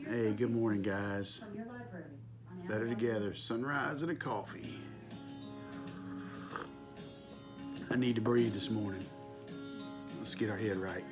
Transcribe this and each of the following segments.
Hey, good morning, guys. Better together. Sunrise and a coffee. I need to breathe this morning. Let's get our head right.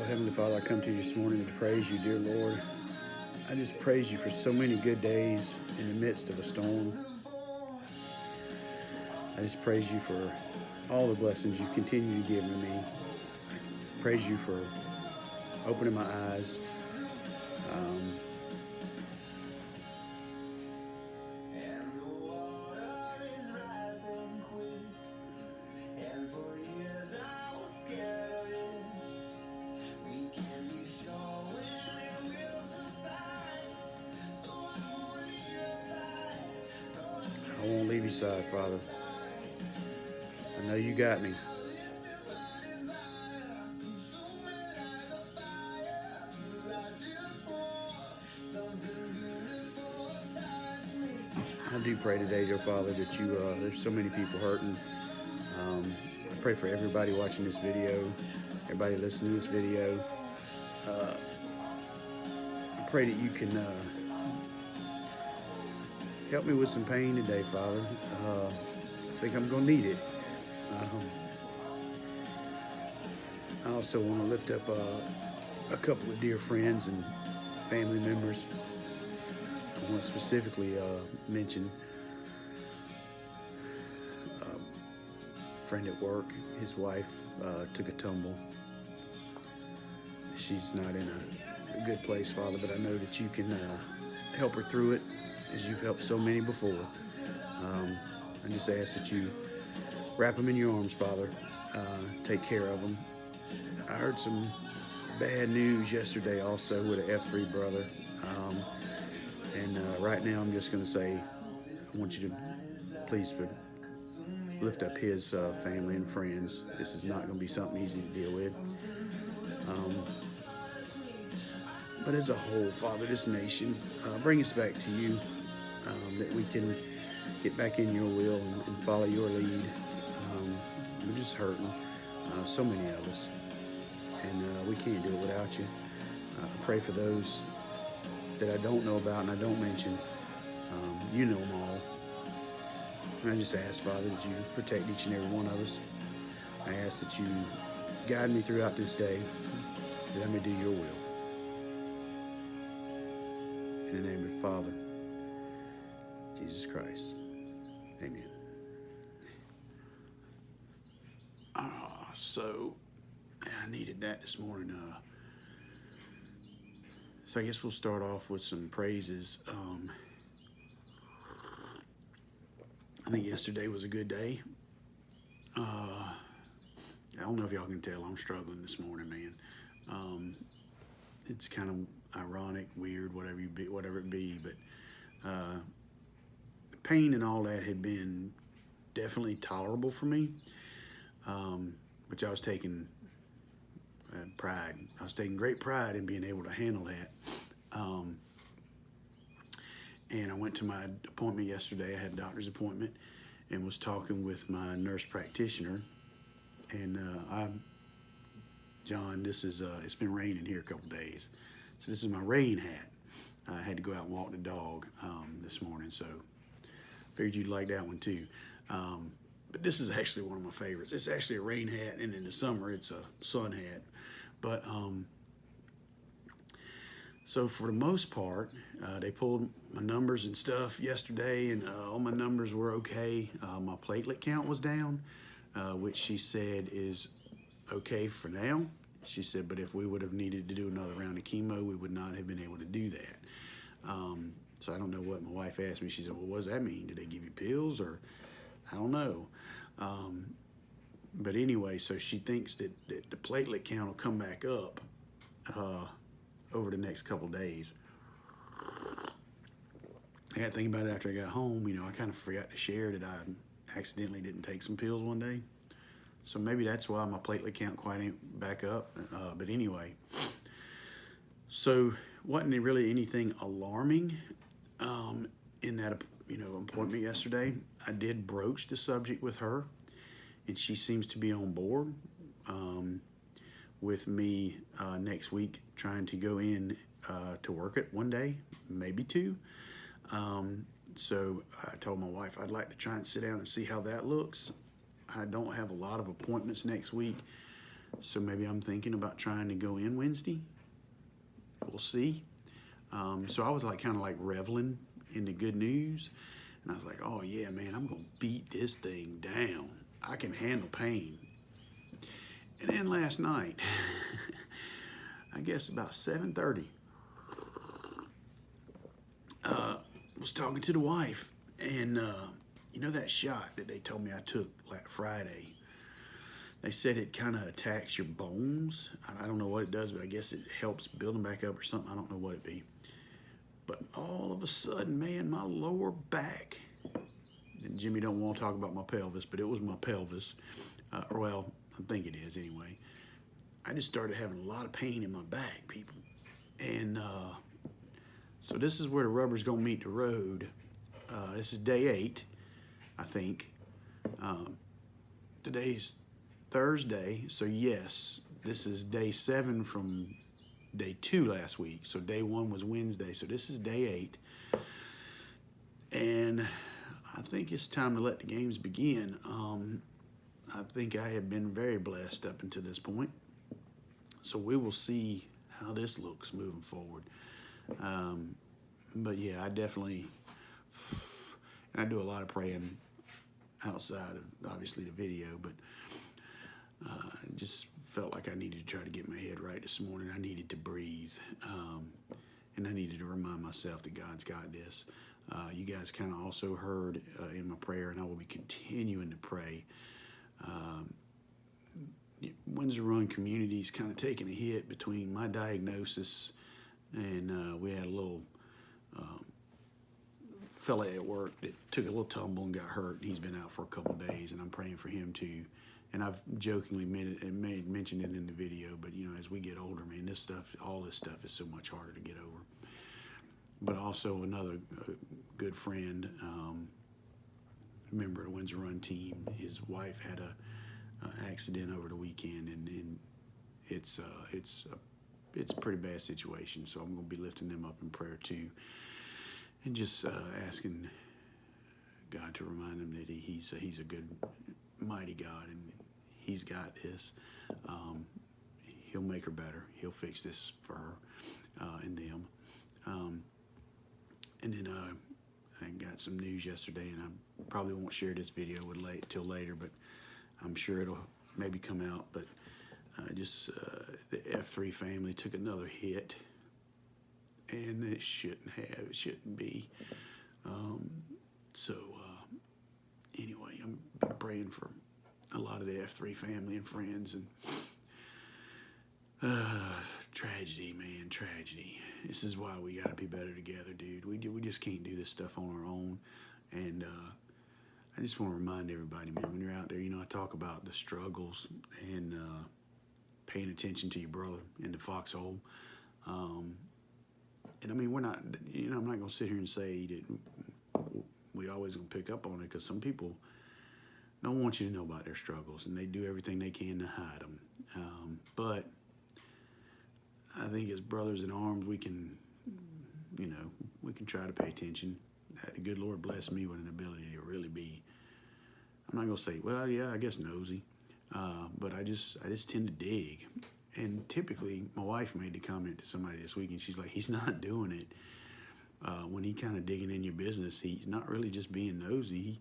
Heavenly Father, I come to you this morning to praise you, dear Lord. I just praise you for so many good days in the midst of a storm. I just praise you for all the blessings you continue to give to me. I praise you for opening my eyes. I won't leave your side, Father. I know you got me. I do pray today, dear Father, that you, there's so many people hurting. I pray for everybody watching this video, everybody listening to this video. I pray that you can help me with some pain today, Father. I think I'm going to need it. I also want to lift up a couple of dear friends and family members. I want to specifically mention a friend at work. His wife took a tumble. She's not in a good place, Father, but I know that you can help her through it as you've helped so many before. I just ask that you wrap them in your arms, Father. Take care of them. I heard some bad news yesterday also with an F3 brother. And right now I'm just going to say, I want you to please lift up his family and friends. This is not going to be something easy to deal with. But as a whole, Father, this nation, bring us back to you, that we can get back in your will and follow your lead. We're just hurting, so many of us, and we can't do it without you. I pray for those that I don't know about and I don't mention. You know them all. And I just ask, Father, that you protect each and every one of us. I ask that you guide me throughout this day, that I may do your will. In the name of the Father, Jesus Christ. Amen. So I needed that this morning. So I guess we'll start off with some praises. I think yesterday was a good day. I don't know if y'all can tell, I'm struggling this morning, man. It's kind of ironic, weird, whatever it be, but pain and all that had been definitely tolerable for me, which I was taking pride. I was taking great pride in being able to handle that. And I went to my appointment yesterday. I had a doctor's appointment and was talking with my nurse practitioner. And John, this is, it's been raining here a couple days. So this is my rain hat. I had to go out and walk the dog this morning, so figured you'd like that one too. But this is actually one of my favorites. It's actually a rain hat, and in the summer it's a sun hat. But so for the most part, they pulled my numbers and stuff yesterday, and all my numbers were okay. My platelet count was down, which she said is okay for now. She said, but if we would have needed to do another round of chemo, we would not have been able to do that. So I don't know what my wife asked me. She said, well, what does that mean? Did they give you pills, or I don't know. But anyway, so she thinks that the platelet count will come back up over the next couple days. I got to think about it after I got home. You know, I kind of forgot to share that I accidentally didn't take some pills one day. So maybe that's why my platelet count quite ain't back up. But anyway, so wasn't really anything alarming in that, you know, appointment yesterday. I did broach the subject with her, and she seems to be on board with me next week trying to go in to work it one day, maybe two. So I told my wife I'd like to try and sit down and see how that looks. I don't have a lot of appointments next week, so maybe I'm thinking about trying to go in Wednesday. We'll see. So I was like kind of like reveling in the good news, and I was like, oh yeah, man, I'm gonna beat this thing down. I can handle pain. And then last night, I guess about 7:30, was talking to the wife, and you know that shot that they told me I took last Friday? They said it kind of attacks your bones. I don't know what it does, but I guess it helps build them back up or something. I don't know what it be. But all of a sudden, man, my lower back, and Jimmy don't want to talk about my pelvis, but it was my pelvis. Well, I think it is anyway. I just started having a lot of pain in my back, people. And so this is where the rubber's gonna meet the road. This is day 8, I think. Today's Thursday, so yes, this is day 7 from day 2 last week. So day 1 was Wednesday, so this is day 8. And I think it's time to let the games begin. I think I have been very blessed up until this point. So we will see how this looks moving forward. But yeah, I definitely, and I do a lot of praying outside of obviously the video, but just felt like I needed to try to get my head right this morning. I needed to breathe, and I needed to remind myself that God's got this. You guys kind of also heard in my prayer, and I will be continuing to pray. Windsor Run community is kind of taking a hit between my diagnosis, and we had a little fella at work that took a little tumble and got hurt. He's been out for a couple days, and I'm praying for him too. And I've jokingly mentioned it in the video, but you know, as we get older, man, this stuff, all this stuff is so much harder to get over. But also another good friend, member of the Windsor Run team, his wife had a accident over the weekend, and it's a pretty bad situation. So I'm going to be lifting them up in prayer too, and just asking God to remind them that he's a good, mighty God, and he's got this. He'll make her better. He'll fix this for her and them. And then I got some news yesterday, and I probably won't share this video till later, but I'm sure it'll maybe come out. But the F3 family took another hit, and it shouldn't be. Anyway, I'm praying for a lot of the F3 family and friends, and tragedy, man, tragedy. This is why we gotta be better together, dude. We just can't do this stuff on our own. And I just want to remind everybody, man, when you're out there, you know, I talk about the struggles and paying attention to your brother in the foxhole. And I mean, we're not, you know, I'm not gonna sit here and say that we always gonna pick up on it, because some people don't want you to know about their struggles, and they do everything they can to hide them. But I think as brothers in arms, we can, you know, we can try to pay attention. The good Lord blessed me with an ability to really be, I'm not gonna say, well, yeah, I guess nosy, but I just tend to dig. And typically, my wife made the comment to somebody this week, and she's like, he's not doing it when he kind of digging in your business. He's not really just being nosy.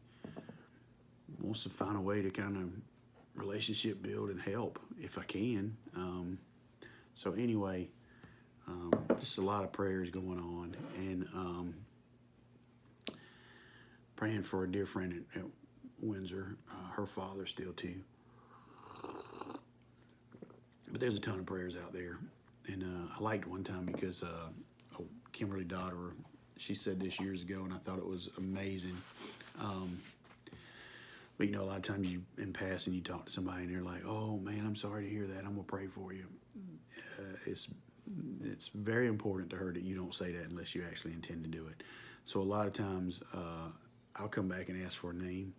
He wants to find a way to kind of relationship build and help if I can. So anyway, just a lot of prayers going on, and praying for a dear friend at Windsor, her father still too. But there's a ton of prayers out there. And I liked one time because Kimberly Dodder, she said this years ago, and I thought it was amazing. But a lot of times you, in passing, you talk to somebody and they're like, "Oh man, I'm sorry to hear that. I'm gonna pray for you." It's very important to her that you don't say that unless you actually intend to do it. So a lot of times I'll come back and ask for a name,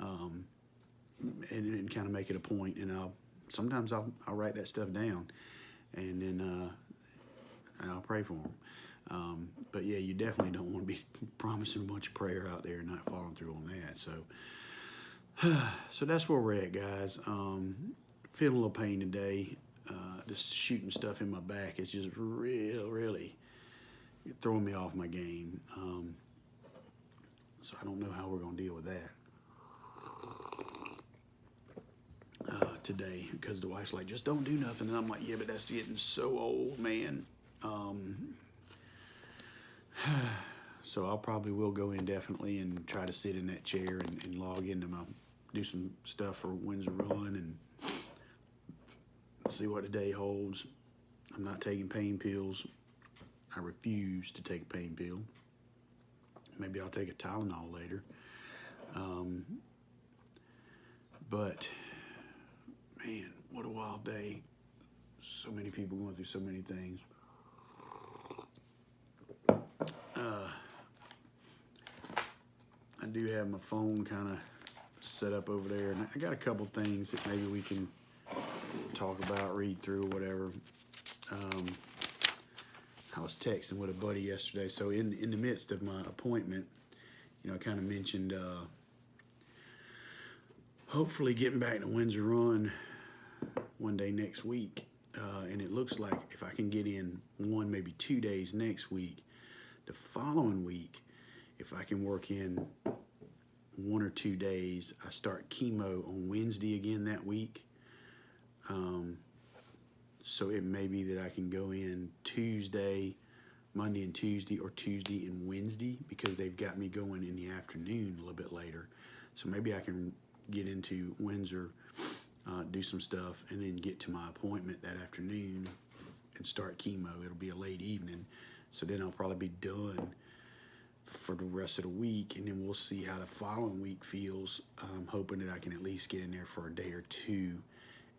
and kind of make it a point, and sometimes I'll write that stuff down, and then I'll pray for them. But yeah, you definitely don't want to be promising a bunch of prayer out there and not following through on that. So that's where we're at, guys. Feeling a little pain today. Just shooting stuff in my back. It's just really throwing me off my game. So I don't know how we're going to deal with that today, because the wife's like, "Just don't do nothing." And I'm like, "Yeah, but that's getting so old, man." So I'll probably will go in definitely and try to sit in that chair and log into do some stuff for Windsor Run and see what the day holds. I'm not taking pain pills. I refuse to take a pain pill. Maybe I'll take a Tylenol later. But man, what a wild day. So many people going through so many things. I do have my phone kind of set up over there, and I got a couple things that maybe we can talk about, read through, whatever. I was texting with a buddy yesterday, so in the midst of my appointment, I kind of mentioned hopefully getting back to Windsor Run one day next week, and it looks like if I can get in 1, maybe 2 days next week, the following week, if I can work in 1 or 2 days, I start chemo on Wednesday again that week. So it may be that I can go in Monday and Tuesday, or Tuesday and Wednesday, because they've got me going in the afternoon a little bit later. So maybe I can get into Windsor, do some stuff, and then get to my appointment that afternoon and start chemo. It'll be a late evening. So then I'll probably be done for the rest of the week, and then we'll see how the following week feels. I'm hoping that I can at least get in there for a day or two,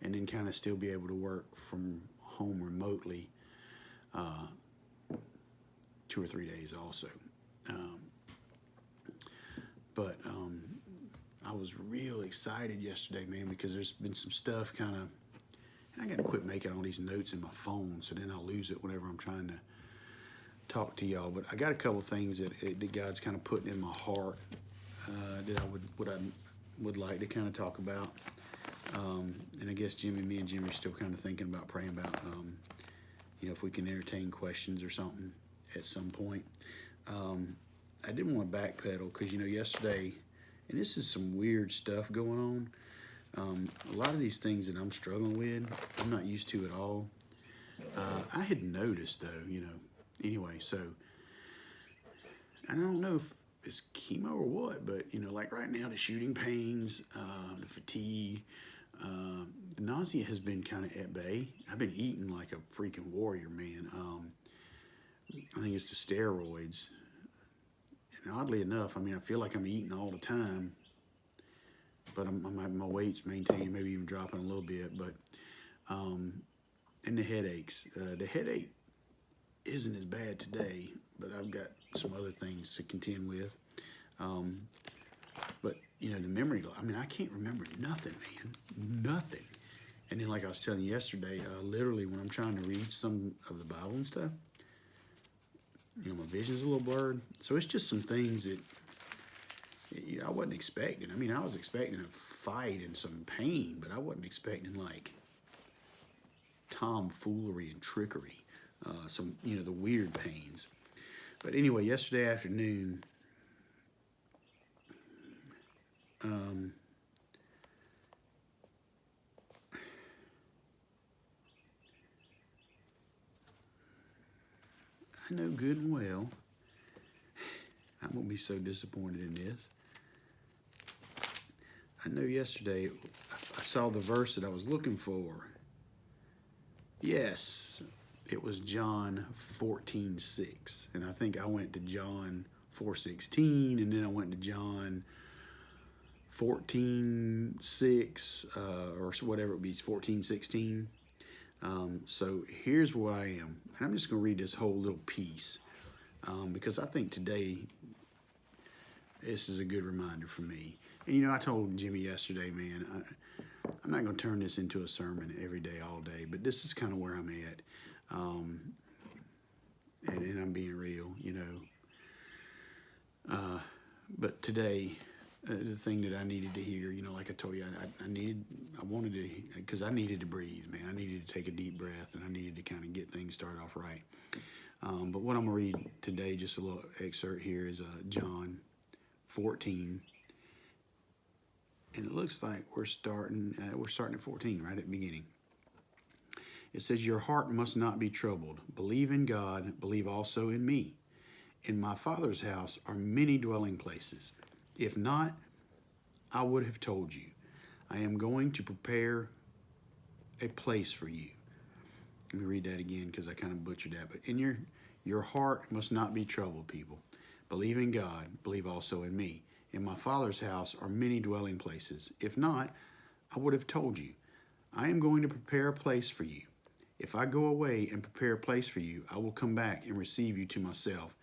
and then kind of still be able to work from home remotely 2 or 3 days also. But I was real excited yesterday, man, because there's been some stuff kind of, and I got to quit making all these notes in my phone, so then I'll lose it whenever I'm trying to talk to y'all. But I got a couple things that God's kind of putting in my heart that I would like to kind of talk about. And I guess me and Jimmy are still kind of thinking about praying about, if we can entertain questions or something at some point. I didn't want to backpedal because, yesterday, and this is some weird stuff going on. A lot of these things that I'm struggling with, I'm not used to at all. I had noticed though, anyway, so I don't know if it's chemo or what, but like right now, the shooting pains, the fatigue, the nausea has been kind of at bay. I've been eating like a freaking warrior, man. I think it's the steroids. And oddly enough, I feel like I'm eating all the time, but my weight's maintaining, maybe even dropping a little bit. But and the headaches. The headache isn't as bad today, but I've got some other things to contend with. But the memory, I can't remember nothing, man, nothing. And then, like I was telling you yesterday, literally when I'm trying to read some of the Bible and stuff, my vision's a little blurred. So it's just some things that I wasn't expecting. I was expecting a fight and some pain, but I wasn't expecting like tomfoolery and trickery. Some, the weird pains. But anyway, yesterday afternoon, I know good and well I'm going to be so disappointed in this. I know yesterday I saw the verse that I was looking for. Yes, it was John 14:6. And I think I went to John 4:16, and then I went to John 14:6, or whatever it be, 14:16. So here's where I am. And I'm just going to read this whole little piece because I think today this is a good reminder for me. And I told Jimmy yesterday, man, I'm not going to turn this into a sermon every day, all day, but this is kind of where I'm at. And I'm being real, but today, the thing that I needed to hear, like I told you, I wanted to, because I needed to breathe, man. I needed to take a deep breath, and I needed to kind of get things started off right. But what I'm going to read today, just a little excerpt here, is John 14. And it looks like we're starting at 14, right at the beginning. It says, "Your heart must not be troubled. Believe in God, believe also in me. In my Father's house are many dwelling places. If not, I would have told you. I am going to prepare a place for you." Let me read that again because I kind of butchered that. But in your heart must not be troubled, people. Believe in God, believe also in me. In my Father's house are many dwelling places. If not, I would have told you. I am going to prepare a place for you. If I go away and prepare a place for you, I will come back and receive you to myself,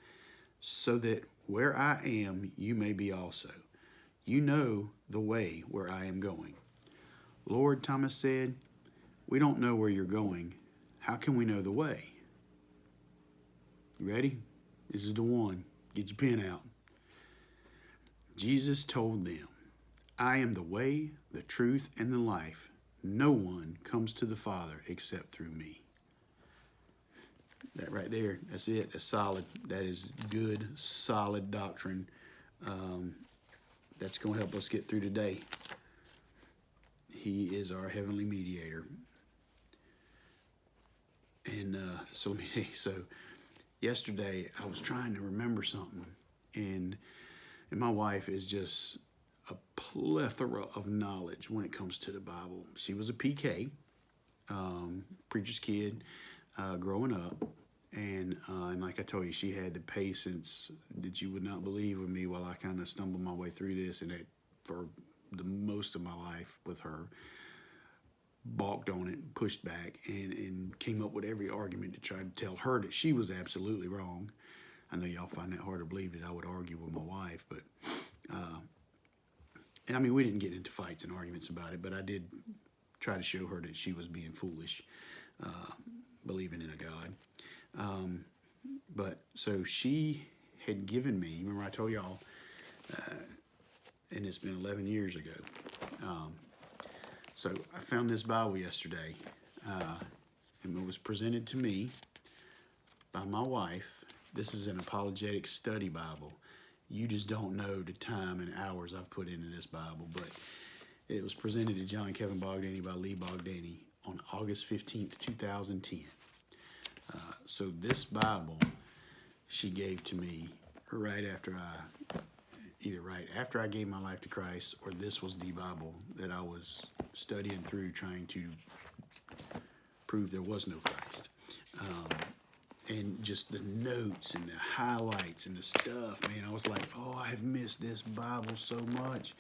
so that where I am, you may be also. You know the way where I am going. "Lord," Thomas said, "we don't know where you're going. How can we know the way?" You ready? This is the one. Get your pen out. Jesus told them, "I am the way, the truth, and the life. No one comes to the Father except through me." That right there, that's it. That's solid. That is good, solid doctrine. That's going to help us get through today. He is our heavenly mediator. And so let me say, so yesterday I was trying to remember something, and my wife is just a plethora of knowledge when it comes to the Bible. She was a PK, preacher's kid, growing up. And like I told you, she had the patience that you would not believe with me while I kind of stumbled my way through this. And for the most of my life with her, balked on it, pushed back, and came up with every argument to try to tell her that she was absolutely wrong. I know y'all find that hard to believe that I would argue with my wife, but and I mean, we didn't get into fights and arguments about it, but I did try to show her that she was being foolish, believing in a God. But so she had given me, remember I told y'all, and it's been 11 years ago. So I found this Bible yesterday, and it was presented to me by my wife. This is an apologetic study Bible. You just don't know the time and hours I've put into this Bible, but it was presented to John Kevin Bogdaney by Lee Bogdaney on August 15th, 2010. So this Bible she gave to me right after I gave my life to Christ, or this was the Bible that I was studying through trying to prove there was no Christ. And just the notes and the highlights and the stuff, man, I was like, oh, I've missed this Bible so much.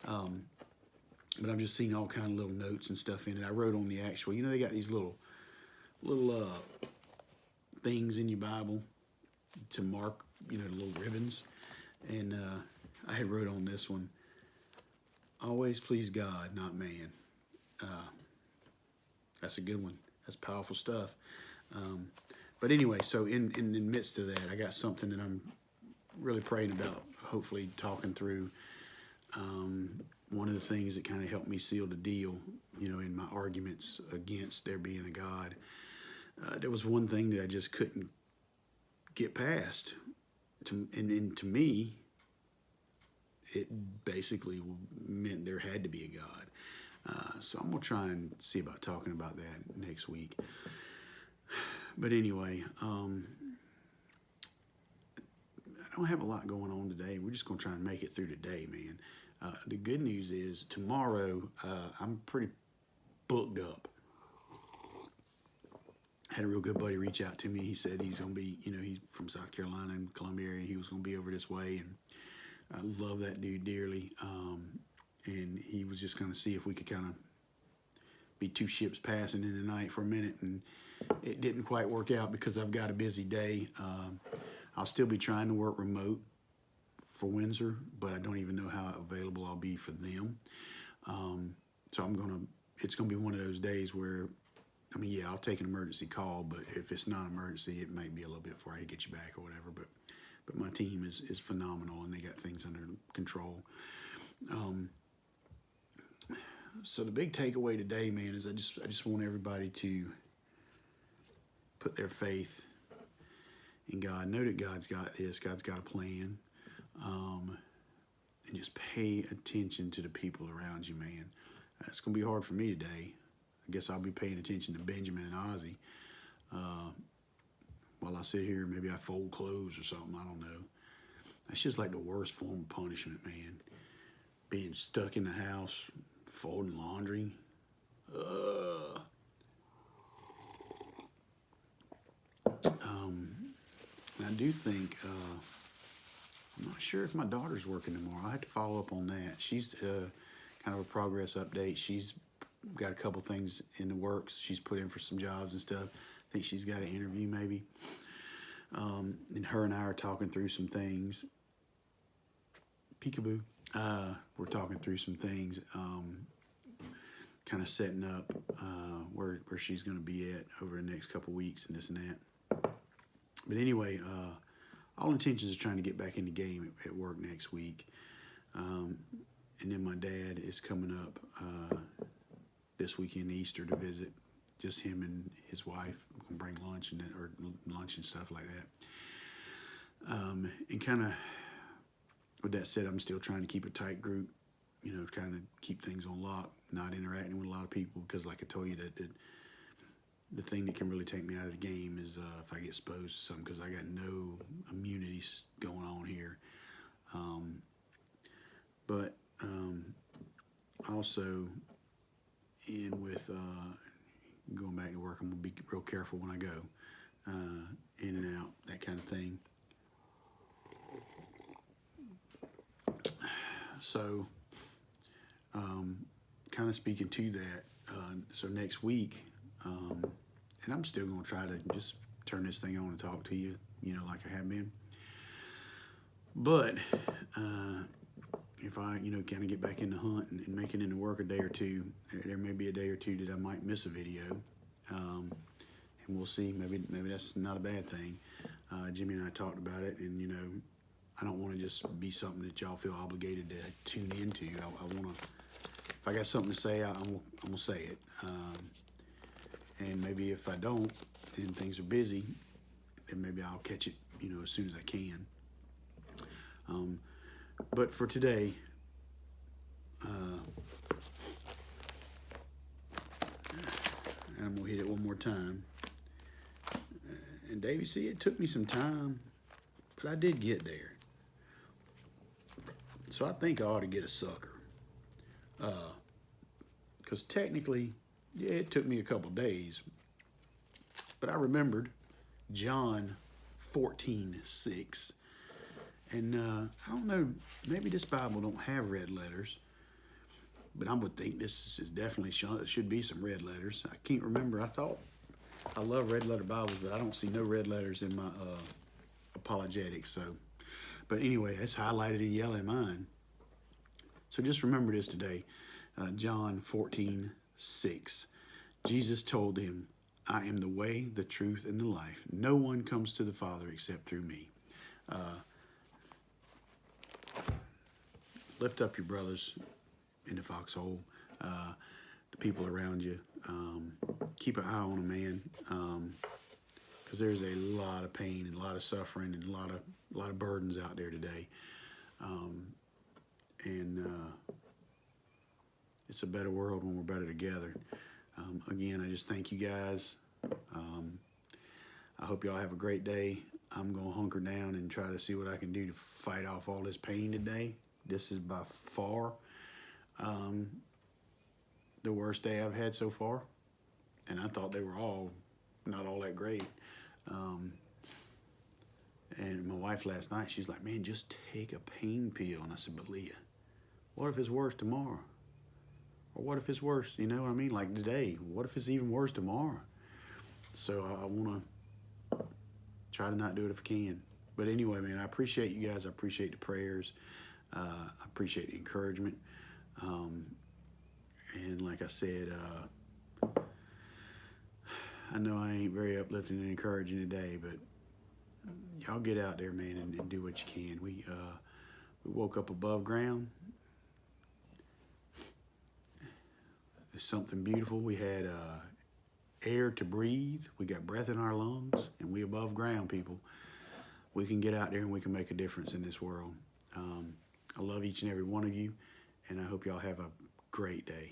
But I've just seen all kind of little notes and stuff in it. I wrote on the actual, they got these little things in your Bible to mark, the little ribbons. And I had wrote on this one, "Always please God, not man." That's a good one. That's powerful stuff. But anyway, so in the midst of that, I got something that I'm really praying about, hopefully talking through. One of the things that kind of helped me seal the deal, in my arguments against there being a God, there was one thing that I just couldn't get past. And to me, it basically meant there had to be a God. So I'm going to try and see about talking about that next week. But anyway, don't have a lot going on today. We're just going to try and make it through today, man. The good news is tomorrow I'm pretty booked up. Had a real good buddy reach out to me. He said he's going to be, he's from South Carolina and Columbia area. He was going to be over this way, and I love that dude dearly. And he was just going to see if we could kind of be two ships passing in the night for a minute, and it didn't quite work out because I've got a busy day. I'll still be trying to work remote for Windsor, but I don't even know how available I'll be for them. So it's gonna be one of those days where, yeah, I'll take an emergency call, but if it's not an emergency, it might be a little bit before I get you back or whatever. But my team is phenomenal, and they got things under control. So the big takeaway today, man, is I just want everybody to put their faith in God. Know that God's got this. God's got a plan. And just pay attention to the people around you, man. It's going to be hard for me today. I guess I'll be paying attention to Benjamin and Ozzy. While I sit here, maybe I fold clothes or something. I don't know. That's just like the worst form of punishment, man. Being stuck in the house, folding laundry. I do think, I'm not sure if my daughter's working tomorrow. I'll have to follow up on that. She's kind of a progress update. She's got a couple things in the works. She's put in for some jobs and stuff. I think she's got an interview maybe. And her and I are talking through some things. Peekaboo. We're talking through some things, kind of setting up where she's going to be at over the next couple weeks and this and that. But anyway, all intentions is trying to get back in the game at work next week. And then my dad is coming up this weekend, Easter, to visit. Just him and his wife. Gonna bring lunch and stuff like that. And kind of, with that said, I'm still trying to keep a tight group. Trying to keep things on lock, not interacting with a lot of people, because like I told you, that the thing that can really take me out of the game is if I get exposed to something, because I got no immunities going on here. But also, with going back to work, I'm going to be real careful when I go in and out, that kind of thing. So, kind of speaking to that, so next week, and I'm still going to try to just turn this thing on and talk to you, like I have been. But if I, kind of get back in the hunt and make it into work a day or two, there may be a day or two that I might miss a video. And we'll see. Maybe that's not a bad thing. Jimmy and I talked about it, and, I don't want to just be something that y'all feel obligated to tune into. I want to, if I got something to say, I'm going to say it. And maybe if I don't, and things are busy, then maybe I'll catch it, as soon as I can. But for today, and I'm going to hit it one more time. And Davey, see, it took me some time, but I did get there. So I think I ought to get a sucker. Because technically, yeah, it took me a couple days. But I remembered John 14:6. And I don't know, maybe this Bible don't have red letters. But I would think this is definitely should be some red letters. I can't remember. I love red letter Bibles, but I don't see no red letters in my apologetics. So, but anyway, it's highlighted in yellow in mine. So just remember this today. John 14:6. Jesus told him, I am the way, the truth, and the life. No one comes to the Father except through me. Lift up your brothers in the foxhole, the people around you. Keep an eye on them, man, because there's a lot of pain and a lot of suffering and a lot of burdens out there today. And it's a better world when we're better together. Again, I just thank you guys. I hope y'all have a great day. I'm going to hunker down and try to see what I can do to fight off all this pain today. This is by far the worst day I've had so far. And I thought they were all not all that great. And my wife last night, she's like, man, just take a pain pill. And I said, but Leah, what if it's worse tomorrow? Or what if it's worse, you know what I mean? Like today, what if it's even worse tomorrow? So I want to try to not do it if I can. But anyway, man, I appreciate you guys. I appreciate the prayers. I appreciate the encouragement. And like I said, I know I ain't very uplifting and encouraging today, but y'all get out there, man, and do what you can. We woke up above ground. It's something beautiful. We had air to breathe. We got breath in our lungs, and we above ground, people. We can get out there and we can make a difference in this world. I love each and every one of you, and I hope y'all have a great day.